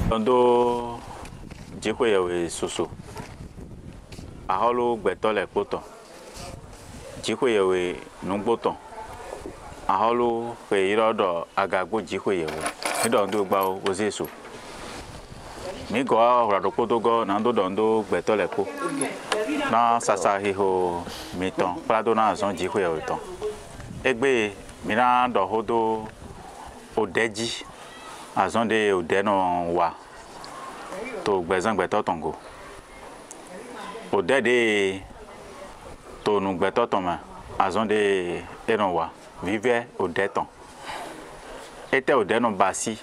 Ndo jikwe yewe soso. Aholo gbeto le kpoto. Jikwe yewe nungboto. Aholo pe irodo agagbo jikwe yewe. Ido ndo gba ozeso. Mi go rado kpoto go na ndo gbeto le ko. Na sasa hiho miton. Prado na zon jikwe yewe ton. Egbe mina do hodo odeji. Azon de odeno wa to gbezan gbeto tongo ode de to nu gbeto ton ma azon de enon wa vive ode ton ete ode no basi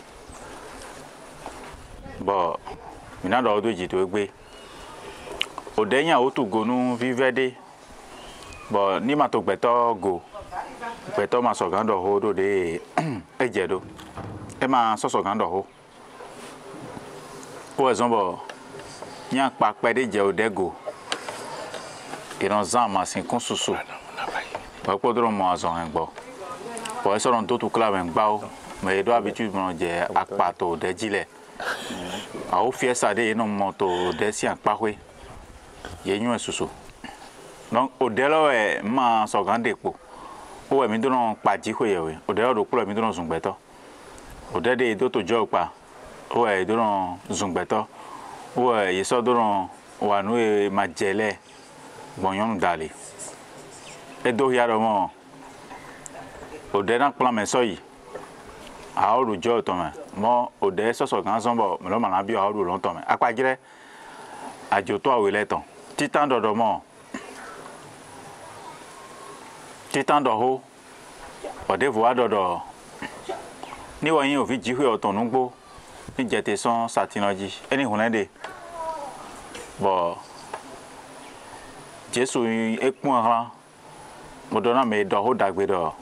bo mina do do ji to egbe ode yan o tu go nu vive de bo ni ma to gbeto ma so gan do ho do de eje do ma soso gando ho pour exemple nya pa pe de je odego iran zan ma sin kun susu pa po dro mo azon en gbo po so ron to tu club en gba o me do habitude mo je apa to de jile a o fie sa de no mo to de si an pa hwe ye nyu susu donc odelo e ma so gande po o e mi do no pa ji hwe ye we odelo do kula mi do no sun gbeto odede do to jo pa o e do ron zungbeto o e yeso do ron wa nu e majele gbonyon dale e do ya ro mo ode na plan me so yi a o ru jo to me mo ode so gan so bo me lo ma na bi a o ru lo to me apajire ajo to awe le ton titan do mo titan do ho ode vo do ni wa yin o fi jihwe oton nugbo ni jete son satinoji eni hunade bo Jesu ekun han modona me do ho dagbe do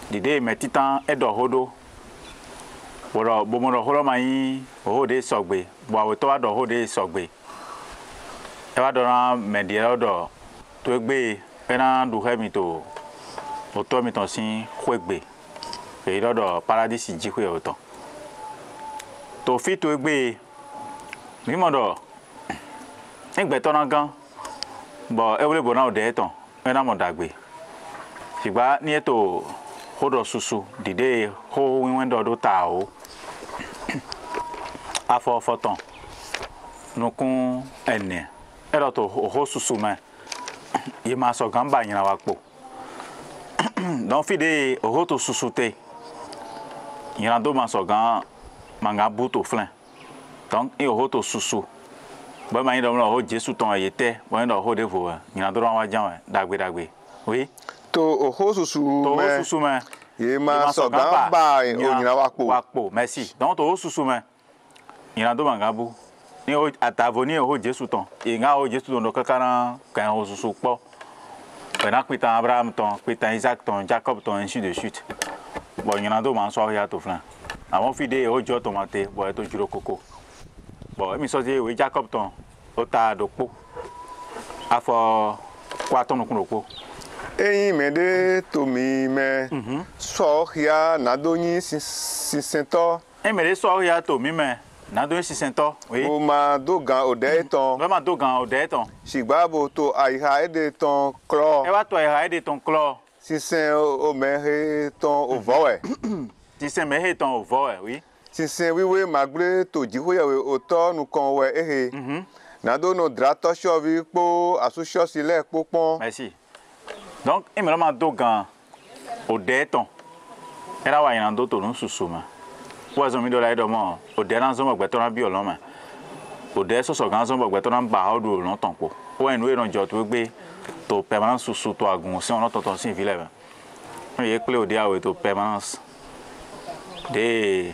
dide me titan e do hodo woro bo mo do ho ma yin o de sogbe bo awe to wa do ho de sogbe e wa do na me die do to egbe e na du he mi to o to mi ton sin khwegbe e do paradise jikwe oton to fi to egbe mi mo do egbe to na gan bo e wole bo na o de ton e na mo dagbe sigba ni eto hodo susu dide ho winwen do ta o afo foton nukun ene e do to ho susu me ye ma so gan ba yin wa po don fi de ho to susu te yin do ma so gan manga buto flan donc e ho to susu ba ma yin do ho Jesu ton ayete bo yin do ho de vo yin do wa jan dagbe oui to ho susu me ye ma so gan ba o yin wa po merci donc to ho susu me yin do manga bu ni o atavoni ho Jesu ton e nga ho Jesu ton do kakana kan ho susu po on a pris Abraham ton, pris Isaac ton, Jacob ton, ainsi de suite. Bon, il y en a d'autres, il y a tout plein. Avant fidé, au jour tomate, bon, et au jour coco. Bon, il me dit, oui, Jacob ton, au tas de peau. À fort, quoi ton coco. Et il me dit, Tommy, mais, soria, nadoni, si sento. Et me dit, soria, Tommy, mais. Nado si sento oui o ma dogan o de ton vraiment dogan o de ton sigbabo to aiha de ton clo e wa to aiha de ton clo si sen o mehe ton o vowe si sen mehe ton o vowe oui si sen wiwe magbre to jihoya we o to nu kon we ehe nado no drato shovi po asusho sile popon merci donc e me ma dogan o de ton era wa yin do to nu susuma poison mi do la do mo o de na zo mo gbe to na bi olon ma o de so so gan zo mo gbe to na ba o do lon ton po o en we ran jo to gbe to permanence susu to agun si on to sin vile ba o ye ple o de awe to permanence de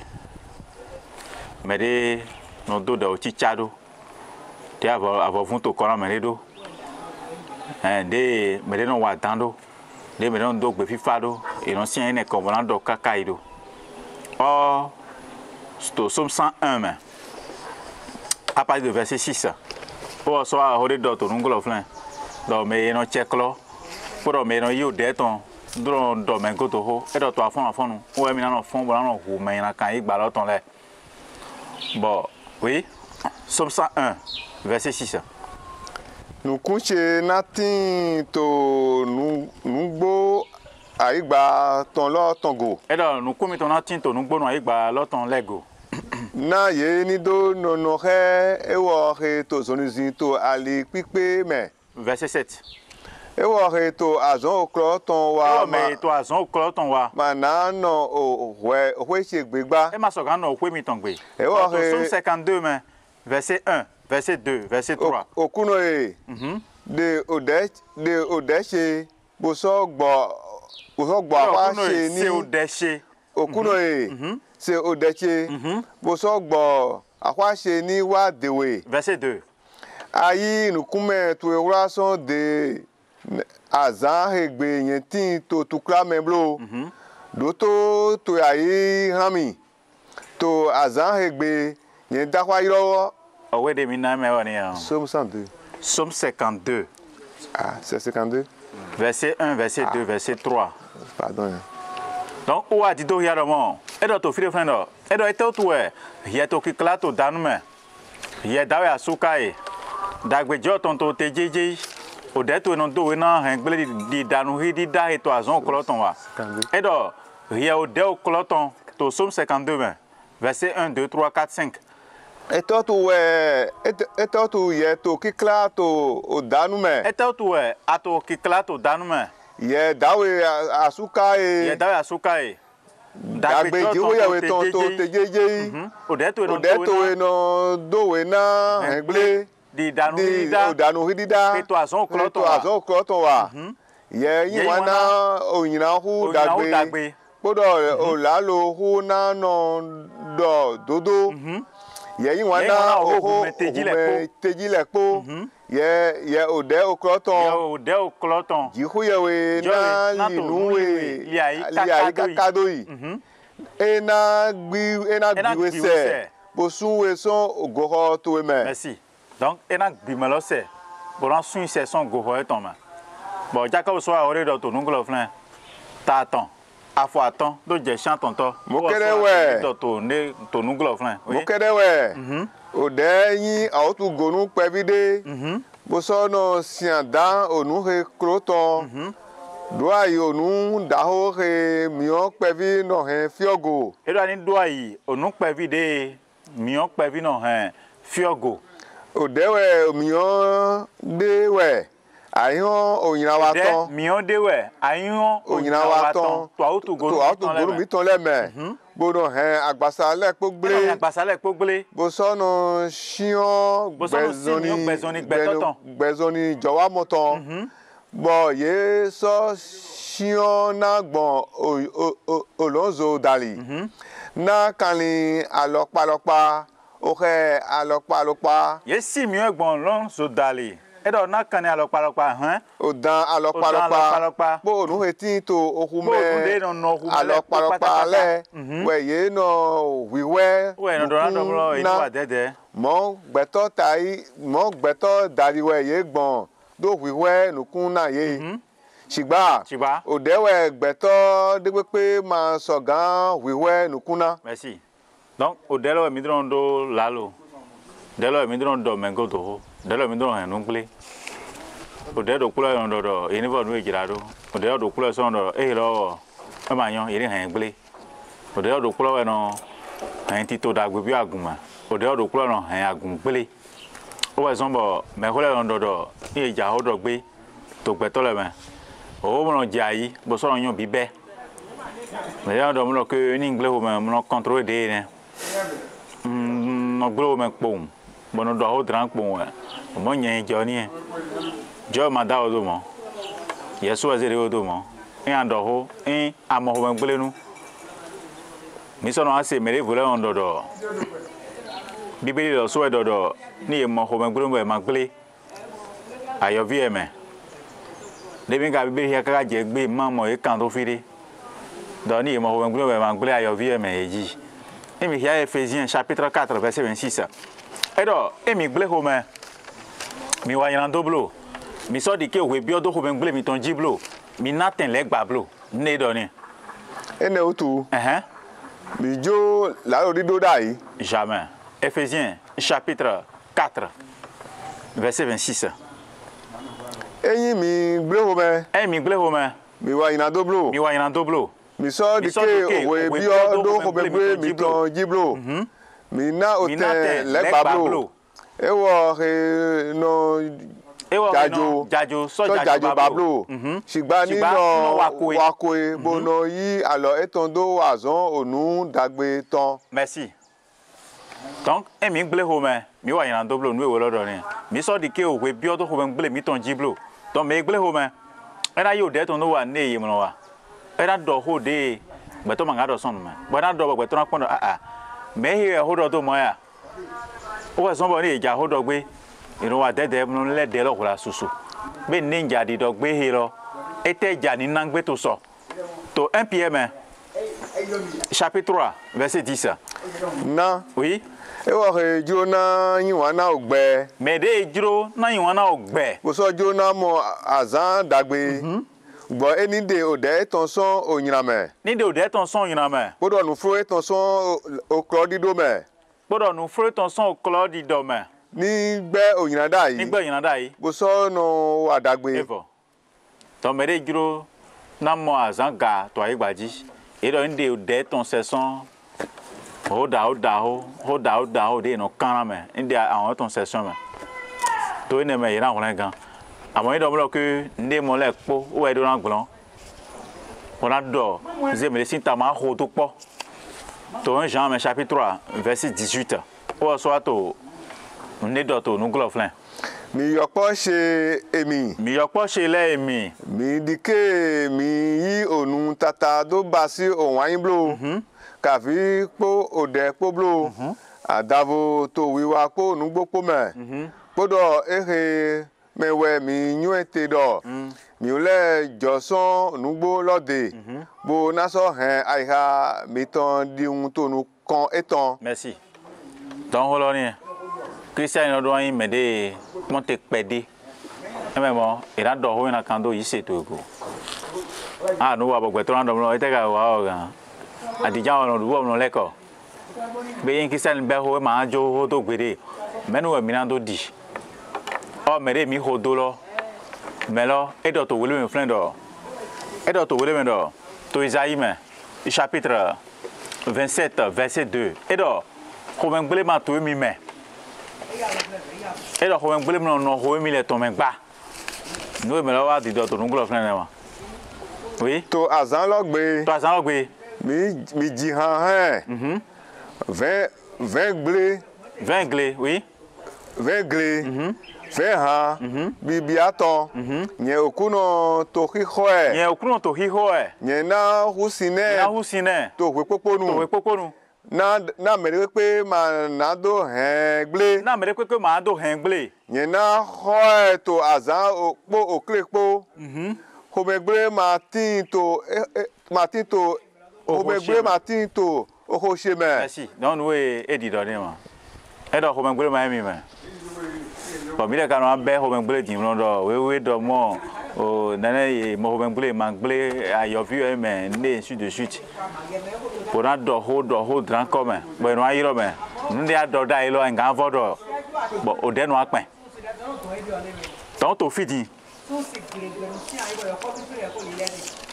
me de no do da o chichado de avo fun to koran me do de me de no wa dando de me don do gbe fifa do e no sien ne ko bo na do kakai do oh Somme 101, à partir de verset 6. Pour soit au redor de l'ongolo flan, dans mes non tchèques, pour mes non yo déton, do men goto ho e do to afon afon no o emi na no fon bo na no hu men na kan igba lo ton le Bon, oui. Somme 101, verset 6. Nous coucher natin to nous gbo aigba ton lo tongo. Et donc, nous commettons un tinto, nous bonons avec l'autre Lego. Na ye ni do no no he ewo he to zonizin to ali pipe me. Verset 7. Ewo he to azon okro ton wa ma. Mais toi, son cloton wa. Ma na no o we se gbegba. Et ma soeur, non, oui, mi tongbe. Et ouais, Somme 52, mais verset 1, verset 2, verset 3. Okuno e. De odeche bo so gbo apa se ni. C'est au déchet. Okuno e. C'est odeche bo so gbo apa se ni wa dewe. Verset 2. Ayi nukume to ewura son de azan egbe yen tin to tukla memblo. Do to ayi hami. To azan egbe yen dakwa iro. Ouais, des minams, mais Somme 102. Somme 52. Ah, c'est 52. Verset 1, verset 2, verset 3. Pardon. Donc, où a dit do hiaramo? Et donc, tu fais frère, et donc, et tout est, il y a tout qui clate au danume. Il y a d'ailleurs à soukaï. Dagbe joton to tejeje. Au détour non do na hengle di danuhi di da et toi zon cloton wa. Et donc, il y a au déo cloton to Somme 52, verset 1, 2, 3, 4, 5. Et toi, tu es to kikla to o danume. Et tout est, à tout qui clate au danume. Ye dawe asuka Il y a e. d'ailleurs à soukaï. Dagbe jiwo ya we ton to tejeje. Au détour O de to no do we na hengle. di danu Di hidida o danu hidida. et toi son cloton To azon cloton wa. Ye yin wana oyina hu dagbe. Podo o lalo hu na no do dodo. Ye yin wana o tejile po. Ye o de o cloton. o de o cloton Jihu ye we na linu we li ayi kakado yi. Ena gbi we se. Bosun we son ogoho to we me. merci donc ena bimelo se bon sun se son goho e ton ma bon jaka so a ore do to nunglo flan ta ton afo aton do je chan ton to Mo kere we. do to ne to nunglo flan Mo kede we. O de yin a o tu gonu pevide. Bo so no sianda onu he kroton. Do ayi onu da ho he mio pevi no he fiogo. e do ani do ayi onu pe vide mi on pe vi no han fiogo O de we mio de we. Ayon oyina wa de ton. mi on de we ayun Oyina wa ton. to a tu To a tu gonu mi ton le me. Bo no he agbasa le po gble gble. agbasale pogbele Bo so no shion Bo so no gbezoni gbetoton. gbezoni jowa moton. Bo ye so shion na gbon olonzo dali. Na kani alopalopa ohe alopalopa ye si mi egbon lon so dali e do na kan alopalopa han odan alopalopa bo nu hetin to ohume alopalopa le we ye no wiwe we no do na do lo e wa dede mo gbeto dari we ye gbon do wiwe nukun na ye Shigba odewe gbeto de pe ma sogan wiwe nukuna. Merci. Donc odelo mi dron do lalo. Delo mi dron do mengo do. Delo mi dron enungle. Odedo kula yon do enivo nu ejirado. Odedo do kula so do lo e ma yan iri han gble. Odedo do kula we no han ti to dagbe bi aguma. Odedo do kula no han agun gble. O we zombo me kula yon do ni eja ho do gbe to gbeto le me. O mo jayi bo so yon bibe. Mais là do mo que ni anglais o mo contrôler de ne. No glo me pom. Bo no do ho dran pom e. Mo nyen jo ni. Jo ma da o do mo. Yesu azere o do mo. En do ho en amo ho ngbele nu. Mi so no ase mere vole on do. Bibeli do so do ni e mo ho ngbele mo e ma gbele. Ayo vi e me. Debi ga bibeli ya ka je gbe mamo e kan do firi. Doni mo ho nglo ma nglo ayo vie me eji. Emi hia Ephésiens chapitre 4 verset 26. Edo emi gble ho me. Mi wa yan doblo. Mi so di ke we bi odo ho me gble mi ton jiblo. Mi naten le gbablo. Ne do ni. Ene otu. Mi jo la ori do dai. Jamais. Éphésiens, chapitre 4, verset 26. Eyi mi gble home. Mi gble home. Mi wa ina doblo. Mi wa ina doblo. Mi so dike owe bio do home gbe mi ton jiblo. Mi na oten legbablo. Ewo he no jajo so jajo bablo. Shigba ni no wakoe bono yi alo etondo wazon onu dagbe ton. Merci. Donc, mi gble home, mi wa ina doblo nu e wo lodo ni. Mi so dike owe bio do home gble mi ton jiblo. Donc, mi gble home. Era yo de ton no wa ne yi mo wa. Era do ho de gbeto manga do son me. Bana do gbeto na pon me he ho do mo ya. O wa son bo ni ja ho do gbe. Inu wa dede mo le de lo la susu. Be ninja di do gbe he lo. Ete ja ni na gbe to so. To 1 PM chapitre 3 verset 10. Na. Oui. Ewo he jona yin wa na ogbe. Me de jiro na yin wa na ogbe. Bo so jona mo azan dagbe. Gbo eni de ode ton son onyiname. Ni de ode ton son onyiname. Bodo nu fro ton son o klodido me. Bodo nu fro ton son o klodido me. Ni gbe onyinada yi. Ni gbe onyinada yi. Bo so no adagbe. Evo. To me de jiro na mo azan ga to ayigbaji. E do ni de ode ton seson hoda de no kana me indi àwọn ton session me to ene me ira won gan àmọ́ ido mo ke nde mo le po o e do ran gbon on a do ze me sinta ma ho to po to 1 Jean chapitre 3 verset 18 o so ato ne do to nu gloflin mi yopo se le emi mi dike mi yi onu tata do basi o wan blo Kavi po ode po blo adavo to wiwa po nugbo po me podo ehe mewe mi nyuete do mi ole joson nugbo lode bo naso hen aiha mi ton di un to nu kan etan. Merci. Don holoni Christian do yin me de monte pede ememo ira do ho na kando yise to go no wa bogbe to random no etega wa o gan Adija on do on leko be yin Christian be ho ma jo ho to gbere menu mi na do di o mere mi ho do lo melo edo to wele mi friend do edo to wele mi do to Isaïe me chapitre 27 verset 2 edo ho men gbele ma to mi me edo ho men gbele mi no ho mi le to men gba no me lo wa di do to nglo friend ma oui to azan logbe mi ji han 20 glé oui 20 glé 20 han bibi aton nye okuno to hiho nye na husine to we poponu na mere pe ma na do hen glé nye na ho to azan o klepo ko me gbe Martin to Obegbe Martin to Ohosheme. Merci. Non we edi do ni ma. E do Obegbe ma mi ma. Bo mi le ka no be Obegbe di mo do we do mo o nane mo Obegbe ma gbe ayo vu me ne su de suite. Pour na do ho dran comme. Bo no ayiro me. Ndi ado da ilo nga vodo. Bo o de no apen. Ton to fidi.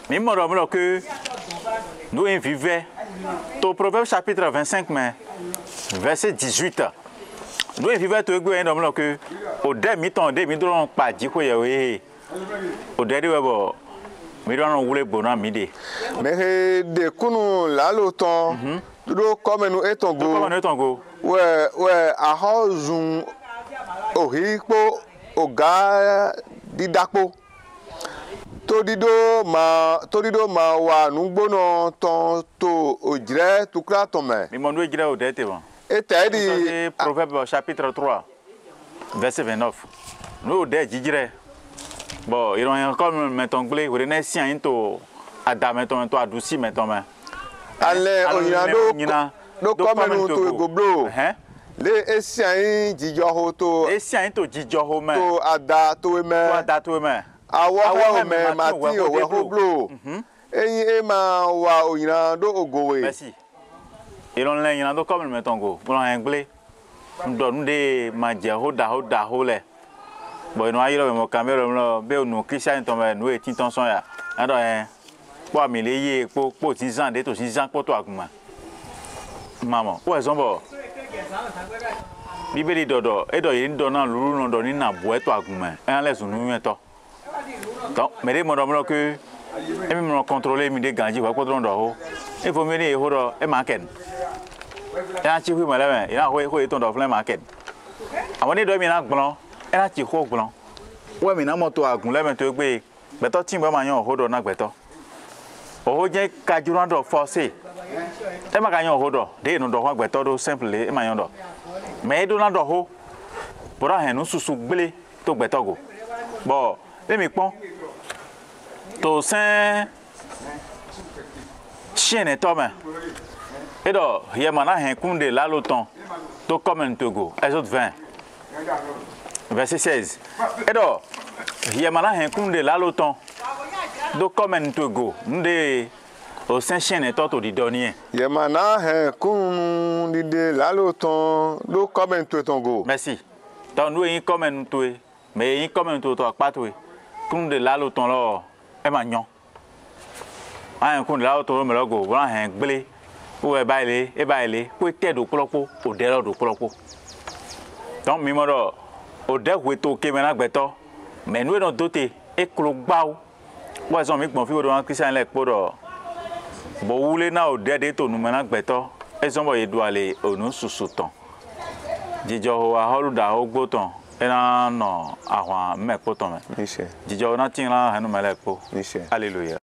Mais moi, que nous vivons au Proverbe chapitre 25, verset 18. Nous vivons tout le que au demi temps, demi temps, pas dit quoi au dernier web, mais on voulait bon midi. Mais de coups, là, le temps, tout comme nous étant go. Ouais, à Hozun, au Hipo, au gars d'Idapo. Todido ma wa nugbono ton to ojire tukra ton me. Mi mo no ejire o de te won. E te di Proverbe chapitre 3 verset 29. No de jijire. Bon, ils ont comme meton glé, ou ne sien into adameton to adusi meton me. Ale oyina do comme nous to goblo. Le esien jijo ho to. Esien to jijo ho me. To ada to me. To ada to me. Awo me Martin o we hoblo. Eyin e ma wa oyina do ogowe. Merci. Ils ont l'un do comme meton go. Pour en anglais. ndo nde ma je ho le bo no ayiro mo camera mo be onu Christian to me no e tin ton son ya ado po mi le ye po 6 ans de to 6 ans po to aguma mama o ezombo bibeli dodo edo yin do na luru no do ni na bo eto aguma en le sunu eto donc me de mo do que e mi mo contrôler mi de ganji wa ko do ho e fo mi ni ho do e market ya chi hu ma le ya ho to do fle market àwọn ni do mi na gbon e na chi ho gbon we mi na moto agun le me to gbe beto tin ba ma yan ho do na gbeto o je ka juran do force e ma ka yan ho do de no do ho gbeto do simple e ma yan do me do na do ho bora hen no susu gbele to gbeto go bo le mi pon to sen chien et homme et do ye mana hen kunde la loton to comme Togo Exode 20 verset 16 et do ye mana hen kunde la loton do comme Togo nde au saint chien et to di donnier ye mana hen kunde la loton do comme Togo merci donc nous y comme to mais y comme to pa to kunde la loton lo e ma nyon an kunde la loton me logo wa hen gbele o e baile ko te do plopo o de do plopo donc mi mo do o de we to ke me na gbeto me nu e don dote e klo gbawo wa so mi gbon fi o do an Christian le po do bo wule na o de to nu me na gbeto e so mo ye do ale onu susu ton jijo ho a holu da ho gboton e na no ahwa me po ton me jijo na tin la hanu me le po hallelujah.